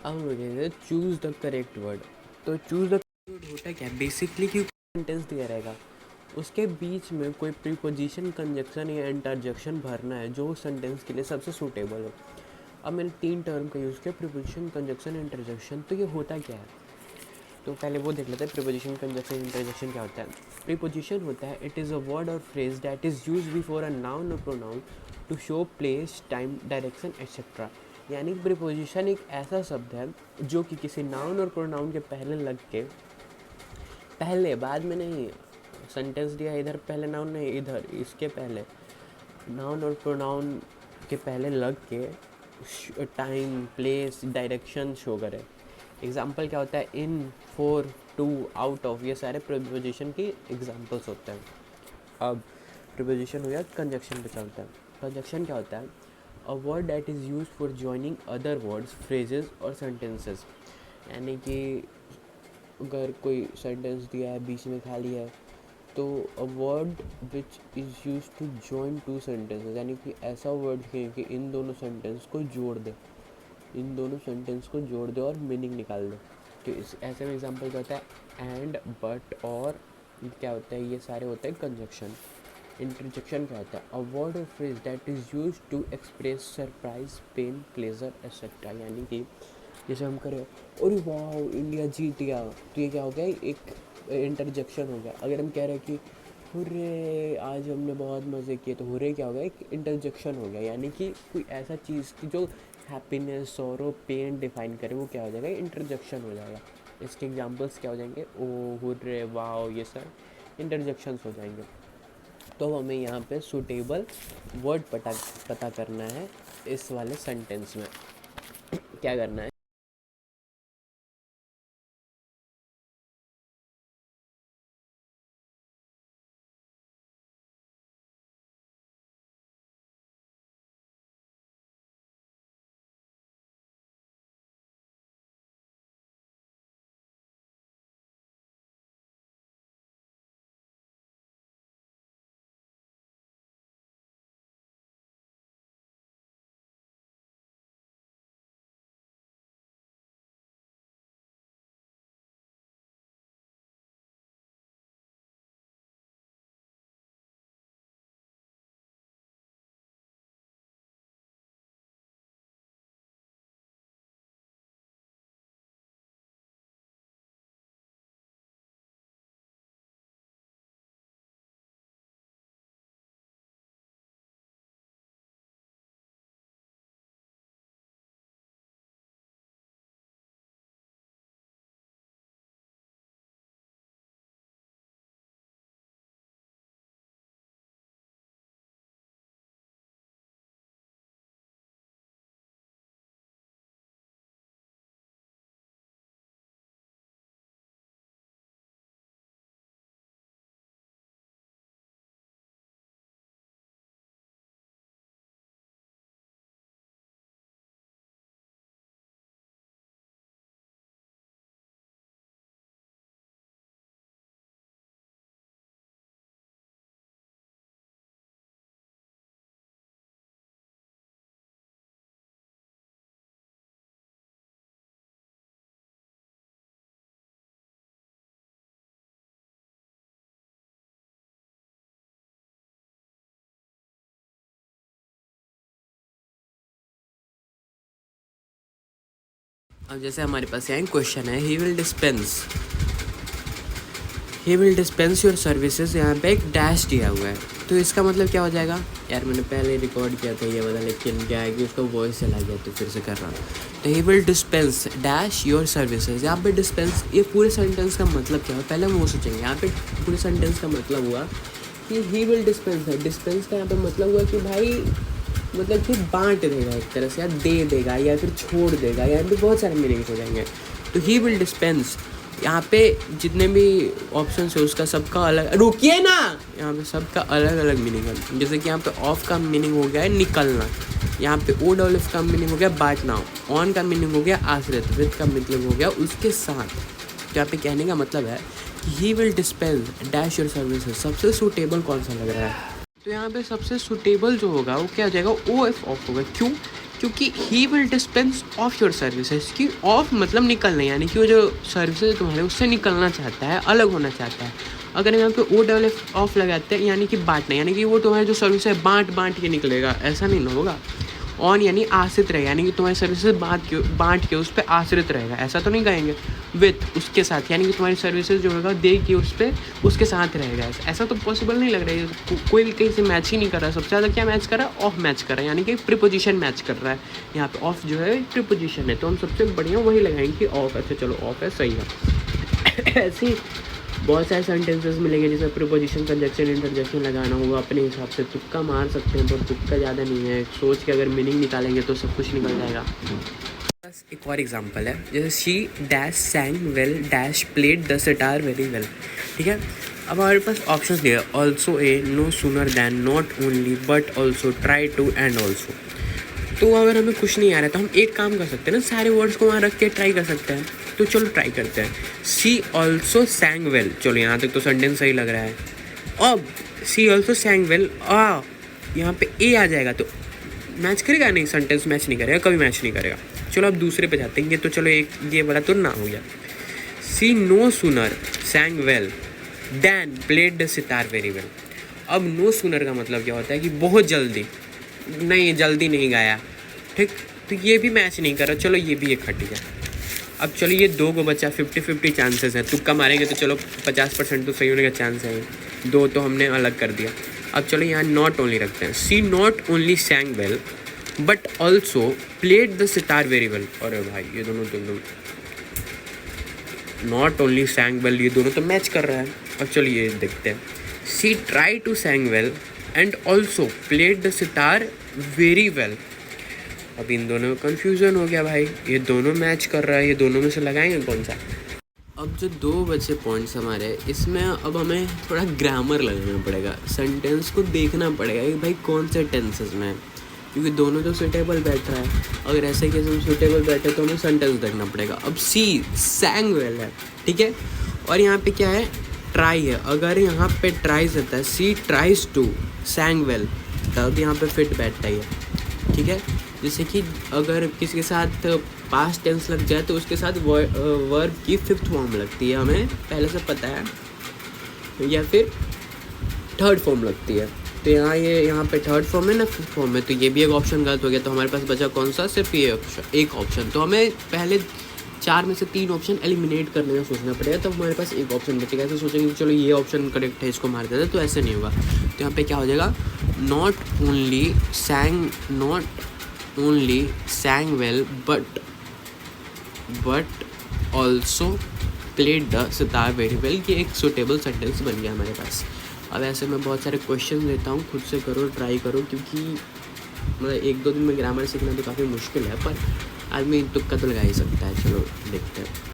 अब हम लोग चूज़ द करेक्ट वर्ड। तो चूज़ द करेक्ट वर्ड होता क्या है बेसिकली कि सेंटेंस दिया रहेगा, उसके बीच में कोई प्रीपोजिशन, कंजक्शन या इंटरजेक्शन भरना है जो सेंटेंस के लिए सबसे सूटेबल हो। अब मैंने 3 टर्म का यूज़ किया, प्रीपोजिशन, कंजक्शन, इंटरजेक्शन। तो ये होता क्या है, तो पहले वो देख लेते हैं प्रीपोजिशन, कंजक्शन, इंटरजेक्शन क्या होता है। प्रीपोजिशन होता है इट इज़ अ वर्ड और phrase that is use before a noun और pronoun to show place, time, direction etcetera. यानी प्रीपोजिशन एक ऐसा शब्द है जो कि किसी नाउन और प्रोनाउन के पहले लग के, पहले बाद में नहीं, सेंटेंस दिया इधर पहले नाउन नहीं, इधर इसके पहले नाउन और प्रोनाउन के पहले लग के टाइम, प्लेस, डायरेक्शन शो करे। एग्जाम्पल क्या होता है, इन, फॉर, टू, आउट ऑफ, ये सारे प्रीपोजिशन की एग्जाम्पल्स होते हैं। अब प्रीपोजिशन हो गया, कंजक्शन पे चलता है। कंजक्शन क्या होता है, a word that is use for joining other words, phrases और सेंटेंसेस। यानी कि अगर कोई सेंटेंस दिया है बीच में खाली है, तो a word which is use to join two sentences, यानी कि ऐसा वर्ड कि इन दोनों सेंटेंस को जोड़ दे, इन दोनों सेंटेंस को जोड़ दे और मीनिंग निकाल दे। तो इस ऐसे में एग्जांपल क्या होता है, एंड, बट, और क्या होता है, ये सारे होते हैं कंजक्शन। इंटरजेक्शन क्या होता है, अ वर्ड और phrase that is use to express surprise, pain, pleasure etcetera. यानी कि जैसे हम करें अरे वाह इंडिया जीत गया, तो ये क्या हो गया, एक इंटरजेक्शन हो गया। अगर हम कह रहे हैं कि हुर्रे आज हमने बहुत मज़े किए, तो हुर्रे क्या हो गया, एक इंटरजेक्शन हो गया। यानी कि कोई ऐसा चीज़ की जो हैप्पीनेस, सॉरो, पेन डिफाइन करे, वो क्या हो जाएगा, इंटरजेक्शन हो जाएगा। इसके एग्जांपल्स क्या हो जाएंगे, ओ, हुर्रे, वाओ, ये सब इंटरजेक्शंस हो जाएंगे। तो हमें यहाँ पे सूटेबल वर्ड पता करना है इस वाले सेंटेंस में। क्या करना है, अब जैसे हमारे पास यहाँ क्वेश्चन है, he will dispense your services, यहाँ पे एक डैश दिया हुआ है। तो इसका मतलब क्या हो जाएगा, यार मैंने पहले रिकॉर्ड किया था ये वाला, लेकिन क्या है कि उसका वॉइस चला गया, तो फिर से कर रहा हूँ। तो he will dispense dash your services, यहाँ पे डिस्पेंस, ये पूरे सेंटेंस का मतलब क्या है, पहले हम वो सोचेंगे। यहाँ पे पूरे सेंटेंस का मतलब हुआ कि ही विल डिस्पेंस है, डिस्पेंस का यहाँ पे मतलब हुआ कि भाई मतलब कि बांट देगा एक तरह से, या दे देगा, या फिर छोड़ देगा, या फिर बहुत सारे मीनिंग्स हो जाएंगे। तो ही विल डिस्पेंस, यहाँ पे जितने भी ऑप्शन है उसका सबका अलग, रुकिए ना, यहाँ पे सबका अलग अलग मीनिंग है। जैसे कि यहाँ पे ऑफ का मीनिंग हो गया है निकलना, यहाँ पे ओ डबल एफ का मीनिंग हो गया बांटना, ऑन का मीनिंग हो गया आश्रित, विद का मतलब हो गया उसके साथ। तो यहाँ पे कहने का मतलब है कि he will dispense dash your services, सबसे सूटेबल कौन सा लग रहा है। तो यहाँ पे सबसे सूटेबल जो होगा वो क्या हो जाएगा, ओ एफ ऑफ होगा। क्यों, क्योंकि he will dispense of your services की ऑफ मतलब निकलना, यानी कि वो जो सर्विसेज तुम्हारे उससे निकलना चाहता है, अलग होना चाहता है। अगर यहाँ पे ओ डबल एफ ऑफ लगाते हैं यानी कि बांटना, यानी कि वो तुम्हारे जो सर्विस है बांट के निकलेगा, ऐसा नहीं ना होगा। ऑन यानी आश्रित रहेगा, यानी कि तुम्हारी सर्विसेज बांट के उस पर आश्रित रहेगा, ऐसा तो नहीं कहेंगे। विथ उसके साथ, यानी कि तुम्हारी सर्विसेज जो होगा दे के उस पर उसके साथ रहेगा, ऐसा तो पॉसिबल नहीं लग रहा है। कोई भी कहीं से मैच ही नहीं कर रहा है। सबसे ज़्यादा क्या मैच कर रहा है? ऑफ मैच कर रहा है, यानी कि प्रीपोजिशन मैच कर रहा है। यहाँ पे ऑफ जो है प्रीपोजिशन है, तो हम सबसे बढ़िया वही लगाएंगे कि ऑफ। अच्छा चलो ऑफ है, सही है। ऐसे ही बहुत सारे सेंटेंसेस मिलेंगे जिसमें प्रीपोजिशन, कंजक्शन, इंटरजेक्शन लगाना होगा। अपने हिसाब से तुक्का मार सकते हैं, पर तुक्का ज़्यादा नहीं है, सोच के अगर मीनिंग निकालेंगे तो सब कुछ निकल जाएगा। बस एक और एग्जांपल है, जैसे she dash sang well dash played the sitar very well. ठीक है, अब हमारे पास ऑप्शन दिया, also A, no sooner than, not only, but also, try to, and also. तो अगर हमें कुछ नहीं आ रहा है तो हम एक काम कर सकते हैं ना, सारे वर्ड्स को वहाँ रख के ट्राई कर सकते हैं। तो चलो ट्राई करते हैं। सी ऑल्सो सैंग वेल, चलो यहाँ तक तो सेंटेंस सही लग रहा है। अब सी ऑल्सो सैंग वेल, यहाँ पे ए आ जाएगा तो मैच करेगा? नहीं, सेंटेंस मैच नहीं करेगा, कभी मैच नहीं करेगा। चलो अब दूसरे पे जाते हैं। ये तो चलो एक ये वाला तो ना हो गया। She no sooner sang well than played the sitar very well. अब नो सूनर का मतलब क्या होता है कि बहुत जल्दी, नहीं जल्दी नहीं गाया। ठीक, तो ये भी मैच नहीं कर रहा, चलो ये भी एक हट गया। अब चलो ये दो को बचा, 50-50 चांसेस है, तुक्का मारेंगे तो चलो 50% तो सही होने का चांस है, दो तो हमने अलग कर दिया। अब चलो यहाँ नॉट ओनली रखते हैं। She not only sang well but also played the sitar very well. अरे भाई ये दोनों तो एकदम, नॉट ओनली सैंग वेल, ये दोनों तो मैच कर रहा है। अब चलो ये देखते हैं। She try to sang well and also played the sitar very well. अब इन दोनों में कन्फ्यूज़न हो गया भाई, ये दोनों मैच कर रहा है, ये दोनों में से लगाएंगे कौन सा? अब जो दो बचे पॉइंट्स हमारे, इसमें अब हमें थोड़ा ग्रामर लगाना पड़ेगा, सेंटेंस को देखना पड़ेगा कि भाई कौन से टेंसेस में है, क्योंकि दोनों तो सुटेबल बैठ रहा है। अगर ऐसे केस में सुटेबल बैठे तो हमें सेंटेंस देखना पड़ेगा। अब सी सैंग वेल है, ठीक है, और यहाँ पे क्या है? ट्राई है। अगर यहाँ पे ट्राइज रहता है, सी ट्राइज टू सैंग वेल, तब यहाँ पे फिट बैठता ही है। ठीक है, जैसे कि अगर किसी के साथ पास्ट टेंस लग जाए तो उसके साथ वर्ब की 5th फॉर्म लगती है, हमें पहले से पता है, या फिर 3rd फॉर्म लगती है। तो यहाँ पे 3rd फॉर्म है ना, 5th फॉर्म है, तो ये भी एक ऑप्शन गलत हो गया। तो हमारे पास बचा कौन सा? सिर्फ ये एक ऑप्शन। तो हमें पहले 4 में से 3 ऑप्शन एलिमिनेट करने में सोचना पड़ेगा, तो हमारे पास एक ऑप्शन बचेगा। ऐसे सोचेंगे कि चलो ये ऑप्शन करेक्ट है, इसको मार देते हैं, तो ऐसे नहीं होगा। तो यहाँ पे क्या हो जाएगा? Not only sang well but also played the sitar very well। ये एक सुटेबल सेंटेंस बन गया हमारे पास। अब ऐसे मैं बहुत सारे क्वेश्चन देता हूँ, खुद से करो, ट्राई करो, क्योंकि मतलब 1-2 दिन में ग्रामर सीखना तो काफ़ी मुश्किल है, पर आदमी तुक्का तो लगा ही सकता है। चलो देखते हैं।